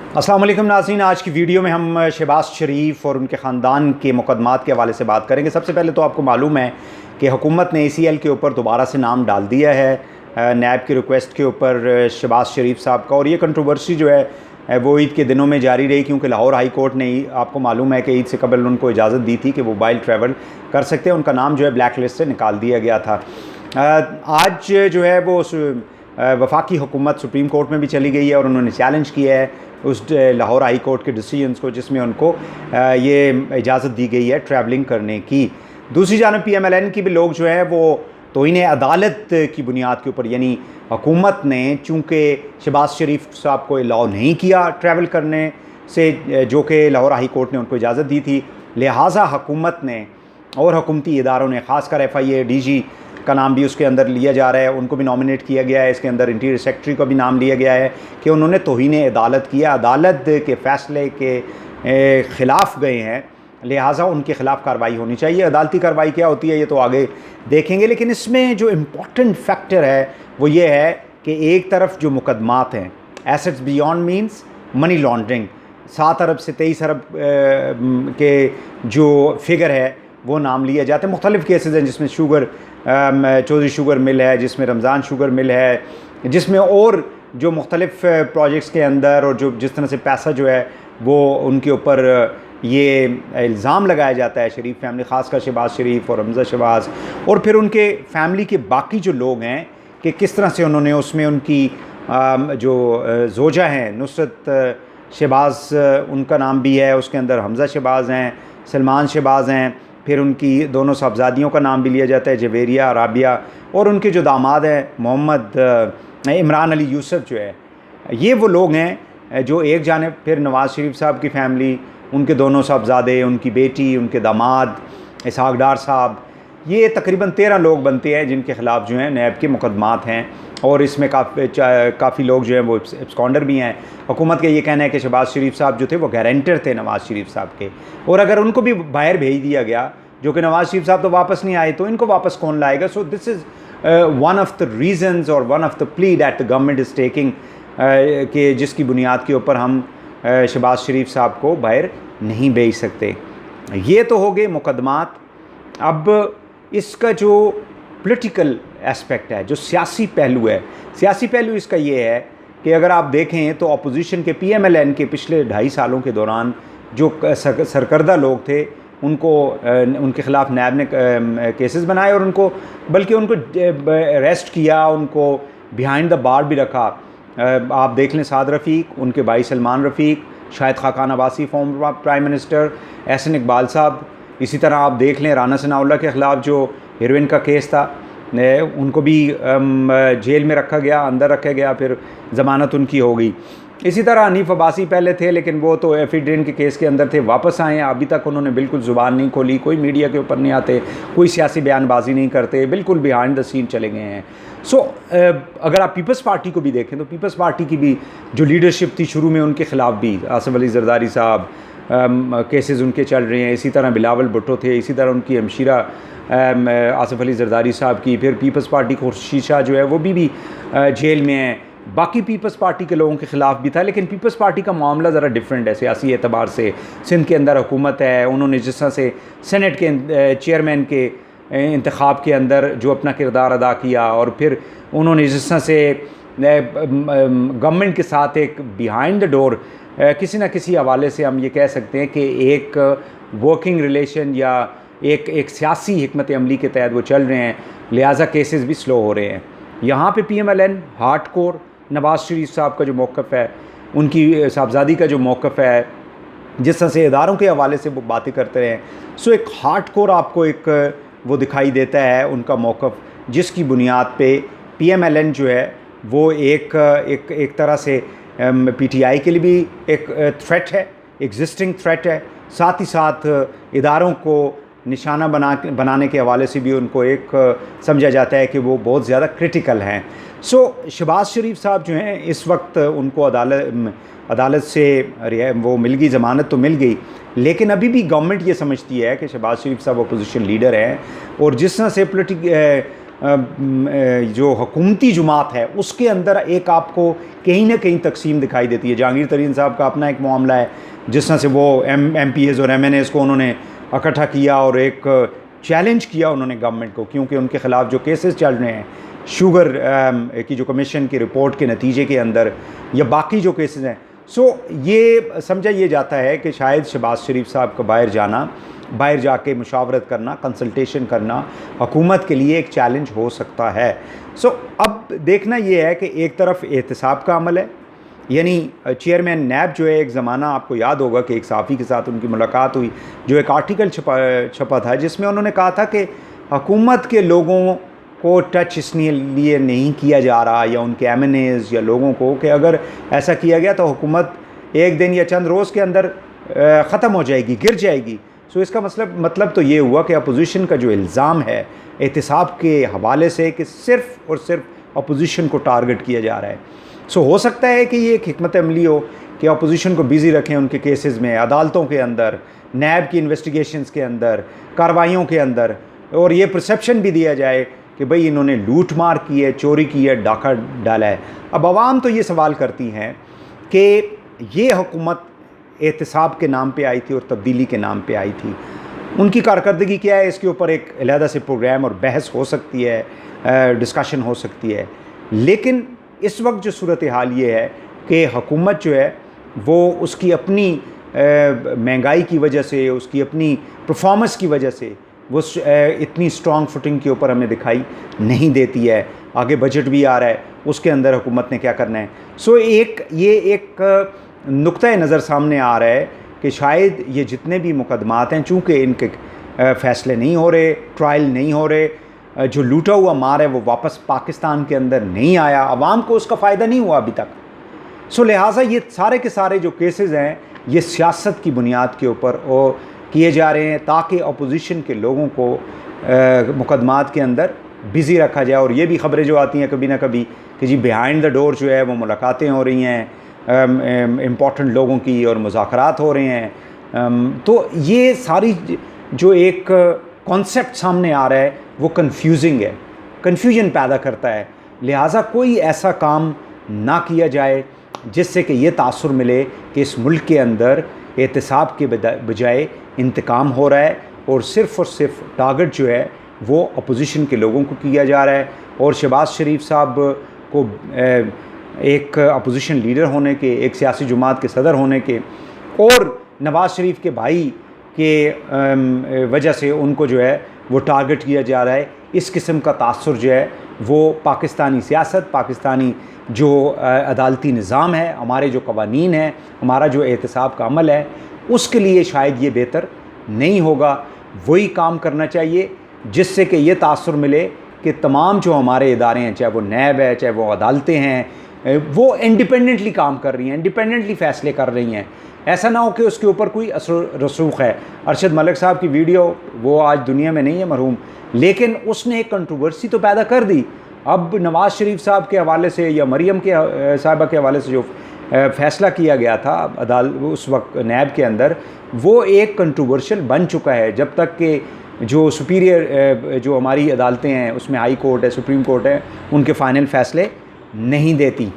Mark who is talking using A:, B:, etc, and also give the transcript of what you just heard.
A: अस्सलाम वालेकुम नाज़रीन, आज की वीडियो में हम शहबाज शरीफ और उनके ख़ानदान के मुकदमात के हवाले से बात करेंगे। सबसे पहले तो आपको मालूम है कि हुकूमत ने ACL के ऊपर दोबारा से नाम डाल दिया है नैब की रिक्वेस्ट के ऊपर शहबाज शरीफ साहब का, और ये कंट्रोवर्सी जो है वो ईद के दिनों में जारी रही, क्योंकि लाहौर हाई कोर्ट ने आपको मालूम है कि ईद से कबल उनको इजाज़त दी थी कि वो बाइल ट्रैवल कर सकते हैं। उनका नाम जो है ब्लैक लिस्ट से निकाल दिया गया था। आज जो है वो वफाकी हुकूमत सुप्रीम कोर्ट में भी चली गई है और उन्होंने चैलेंज किया है उस लाहौर हाई कोर्ट के डिसीजंस को, जिसमें उनको ये इजाज़त दी गई है ट्रैवलिंग करने की। दूसरी जानब PMLN की भी लोग जो हैं वो तौहीन अदालत की बुनियाद के ऊपर, यानी हुकूमत ने चूँकि शहबाज शरीफ साहब को अलाउ नहीं किया ट्रैवल करने से, जो कि लाहौर हाई कोर्ट ने उनको इजाज़त दी थी, लिहाजा हुकूमत ने और हुकूमती इदारों ने, ख़ासकर FIA DG का नाम भी उसके अंदर लिया जा रहा है, उनको भी नॉमिनेट किया गया है। इसके अंदर इंटीरियर सेक्रेटरी का भी नाम लिया गया है कि उन्होंने तौहीन अदालत किया, अदालत के फ़ैसले के ख़िलाफ़ गए हैं, लिहाजा उनके ख़िलाफ़ कार्रवाई होनी चाहिए। अदालती कार्रवाई क्या होती है ये तो आगे देखेंगे, लेकिन इसमें जो इम्पोर्टेंट फैक्टर है वो ये है कि एक तरफ जो मुकदमात हैं, assets beyond means money laundering, 7 अरब से 23 अरब के जो फिगर है वो नाम लिए जाते हैं। मुख्तलिफ़ केसेस हैं जिसमें चौधरी शुगर मिल है, जिसमें रमज़ान शुगर मिल है, जिसमें और जो मुख्तलिफ़ प्रोजेक्ट्स के अंदर और जो जिस तरह से पैसा जो है वो उनके ऊपर ये इल्ज़ाम लगाया जाता है शरीफ फैमिली, ख़ासकर शहबाज शरीफ और हमज़ा शहबाज और फिर उनके फैमिली के बाकी जो लोग हैं, कि किस तरह से उन्होंने उसमें उनकी जो ज़ोजा हैं नुसरत शहबाज, उनका नाम भी है उसके अंदर, हमज़ा शहबाज हैं, सलमान शहबाज हैं, फिर उनकी दोनों साहबजादियों का नाम भी लिया जाता है, जवेरिया, राबिया, और उनके जो दामाद हैं मोहम्मद इमरान अली यूसुफ जो है, ये वो लोग हैं जो एक जानिब फिर नवाज़ शरीफ साहब की फ़ैमिली, उनके दोनों साहबजादे, उनकी बेटी, उनके दामाद इसहाक डार साहब, ये तकरीबन 13 लोग बनते हैं जिनके ख़िलाफ़ जो हैं नैब के मुकदमात हैं, और इसमें काफ़ी लोग जो हैं वो एब्सकॉन्डर भी हैं। हुकूमत का ये कहना है कि शहबाज शरीफ साहब जो थे वो गारंटर थे नवाज़ शरीफ साहब के, और अगर उनको भी बाहर भेज दिया गया, जो कि नवाज़ शरीफ साहब तो वापस नहीं आए, तो इनको वापस कौन लाएगा? So this is one of the reasons और one of the plea that the government is taking, कि जिसकी बुनियाद के ऊपर हम शहबाज शरीफ साहब को बाहर नहीं भेज सकते। ये तो हो गए मुकदमात। अब इसका जो पॉलिटिकल एस्पेक्ट है, जो सियासी पहलू है, सियासी पहलू इसका ये है कि अगर आप देखें तो अपोजिशन के PMLN के पिछले 2.5 सालों के दौरान जो सरकर्दा लोग थे, उनको उनके ख़िलाफ़ नैब ने केसेस बनाए और उनको बल्कि उनको अरेस्ट किया, उनको बिहाइंड द बार भी रखा। आप देख लें साद रफ़ीक, उनके भाई Salman Rafique, Shahid Khaqan Abbasi former prime minister, Ehsan Iqbal साहब, इसी तरह आप देख लें राना सनाउल्लाह के ख़िलाफ़ जो हेरोइन का केस था, उनको भी जेल में रखा गया, अंदर रखा गया, फिर ज़मानत उनकी हो गई। इसी तरह हनीफ अब्बासी पहले थे, लेकिन वो तो एफिडेंट के केस के अंदर थे, वापस आए, अभी तक उन्होंने बिल्कुल ज़ुबान नहीं खोली, कोई मीडिया के ऊपर नहीं आते, कोई सियासी बयानबाजी नहीं करते, बिल्कुल बिहाइंड द सीन चले गए हैं। सो अगर आप पीपल्स पार्टी को भी देखें तो पीपल्स पार्टी की भी जो लीडरशिप थी शुरू में, उनके ख़िलाफ़ भी आसिफ अली जरदारी साहब केसेस उनके चल रहे हैं, इसी तरह बिलावल भुट्टो थे, इसी तरह उनकी हमशीरा आसिफ अली जरदारी साहब की, फिर पीपल्स पार्टी खुर्शीद शाह जो है वो भी जेल में है, बाकी पीपल्स पार्टी के लोगों के ख़िलाफ़ भी था। लेकिन पीपल्स पार्टी का मामला ज़रा डिफरेंट है सियासी एतबार से। सिंध के अंदर हुकूमत है, उन्होंने जिस तरह से सेनेट के चेयरमैन के इंतखाब के अंदर जो अपना किरदार अदा किया, और फिर उन्होंने जिस तरह से गवर्नमेंट के साथ एक बिहाइंड द डोर, किसी न किसी हवाले से हम ये कह सकते हैं कि एक वर्किंग रिलेशन या एक सियासी हिकमत अमली के तहत वो चल रहे हैं, लिहाजा केसेस भी स्लो हो रहे हैं। यहाँ पे PMLN हार्डकोर नवाज़ शरीफ साहब का जो मौक़िफ़ है, उनकी साहबजादी का जो मौक़िफ़ है, जिस तरह से इदारों के हवाले से वो बातें करते हैं, सो एक हार्डकोर आपको एक वो दिखाई देता है उनका मौक़िफ़, जिसकी बुनियाद पे PMLN जो है वो एक तरह से PTI के लिए भी एक थ्रेट है, एग्जिस्टिंग थ्रेट है, साथ ही साथ इदारों को निशाना बनाने के हवाले से भी उनको एक समझा जाता है कि वो बहुत ज़्यादा क्रिटिकल हैं। सो शहबाज शरीफ साहब जो हैं इस वक्त उनको अदालत से वो मिल गई, ज़मानत तो मिल गई, लेकिन अभी भी गवर्नमेंट ये समझती है कि शहबाज शरीफ साहब अपोजिशन लीडर हैं, और जिस तरह से जो हुकूमती जुमात है उसके अंदर एक आपको कहीं ना कहीं तकसीम दिखाई देती है। जहांगीर तरीन साहब का अपना एक मामला है जिस तरह से वो MPs और MNAs को उन्होंने इकट्ठा किया और एक चैलेंज किया उन्होंने गवर्नमेंट को, क्योंकि उनके ख़िलाफ़ जो केसेस चल रहे हैं शुगर की जो कमीशन की रिपोर्ट के नतीजे के अंदर या बाकी जो केसेस हैं। सो ये समझा ये जाता है कि शायद शहबाज शरीफ साहब का बाहर जाके मुशावरत करना, कंसल्टेशन करना हुकूमत के लिए एक चैलेंज हो सकता है। सो अब देखना ये है कि एक तरफ एहतसाब का अमल है, यानी चेयरमैन नैब जो है, एक ज़माना आपको याद होगा कि एक सहाफ़ी के साथ उनकी मुलाकात हुई, जो एक आर्टिकल छपा था जिसमें उन्होंने कहा था कि हुकूमत के लोगों को टच इसलिए नहीं किया जा रहा या उनके MNAs या लोगों को कि अगर ऐसा किया गया तो हुकूमत एक दिन या चंद रोज़ के अंदर ख़त्म हो जाएगी, गिर जाएगी। सो इसका मतलब तो ये हुआ कि अपोजिशन का जो इल्ज़ाम है एहतिसाब के हवाले से कि सिर्फ़ और सिर्फ अपोजिशन को टारगेट किया जा रहा है। सो हो सकता है कि ये एक हिकमत अमली हो कि अपोजिशन को बिज़ी रखें उनके केसेस में, अदालतों के अंदर, नैब की इन्वेस्टिगेशंस के अंदर, कार्रवाइयों के अंदर, और ये परसेप्शन भी दिया जाए कि भाई इन्होंने लूट मार की है, चोरी की है, डाका डाला है। अब आवाम तो ये सवाल करती हैं कि ये हुकूमत एहतिसाब के नाम पे आई थी और तब्दीली के नाम पे आई थी, उनकी कारकर्दगी क्या है, इसके ऊपर एक अलहदा से प्रोग्राम और बहस हो सकती है, डिस्कशन हो सकती है। लेकिन इस वक्त जो सूरत हाल ये है कि हुकूमत जो है वो उसकी अपनी महंगाई की वजह से, उसकी अपनी परफॉर्मेंस की वजह से वो इतनी स्ट्रॉन्ग फुटिंग के ऊपर हमें दिखाई नहीं देती है। आगे बजट भी आ रहा है, उसके अंदर हुकूमत ने क्या करना है। सो ये एक नुक्ता नज़र सामने आ रहा है कि शायद ये जितने भी मुकदमात हैं, चूँकि इनके फ़ैसले नहीं हो रहे, ट्रायल नहीं हो रहे, जो लूटा हुआ माल है वो वापस पाकिस्तान के अंदर नहीं आया, आवाम को उसका फ़ायदा नहीं हुआ अभी तक। सो लिहाजा ये सारे के सारे जो केसेस हैं ये सियासत की बुनियाद के ऊपर किए जा रहे हैं ताकि अपोजिशन के लोगों को मुकदमात के अंदर बिज़ी रखा जाए। और ये भी ख़बरें जो आती हैं कभी ना कभी कि जी बिहाइंड द डोर जो है वो मुलाकातें हो रही हैं इम्पॉर्टेंट लोगों की और मुज़ाकरात हो रहे हैं। तो ये सारी जो एक कॉन्सेप्ट सामने आ रहा है वो कन्फ्यूजिंग है, कन्फ्यूजन पैदा करता है। लिहाजा कोई ऐसा काम ना किया जाए जिससे कि ये तासुर मिले कि इस मुल्क के अंदर एहतिसाब के बजाय इंतकाम हो रहा है और सिर्फ़ टारगेट जो है वो अपोजिशन के लोगों को किया जा रहा है। और शहबाज शरीफ साहब को एक अपोजिशन लीडर होने के, एक सियासी जमात के सदर होने के और नवाज़ शरीफ के भाई के वजह से उनको जो है वो टारगेट किया जा रहा है। इस किस्म का तासुर जो है वो पाकिस्तानी सियासत, पाकिस्तानी जो अदालती निज़ाम है, हमारे जो कवानीन हैं, हमारा जो एहतिसाब का अमल है, उसके लिए शायद ये बेहतर नहीं होगा। वही काम करना चाहिए जिससे कि ये तासुर मिले कि तमाम जो हमारे इदारे हैं, चाहे वो नैब है, चाहे वो अदालतें हैं, वो इंडिपेंडेंटली काम कर रही हैं, इंडिपेंडेंटली फ़ैसले कर रही हैं। ऐसा ना हो कि उसके ऊपर कोई असर रसूख है। अरशद मलिक साहब की वीडियो वो आज दुनिया में नहीं है मरहूम, लेकिन उसने एक कंट्रोवर्सी तो पैदा कर दी। अब नवाज़ शरीफ साहब के हवाले से या मरियम के साहिबा के हवाले से जो फ़ैसला किया गया था अदालत उस वक्त नैब के अंदर, वो एक कंट्रोवर्शियल बन चुका है। जब तक कि जो सुपीरियर जो हमारी अदालतें हैं उसमें हाई कोर्ट है, सुप्रीम कोर्ट है, उनके फ़ाइनल फ़ैसले नहीं देती।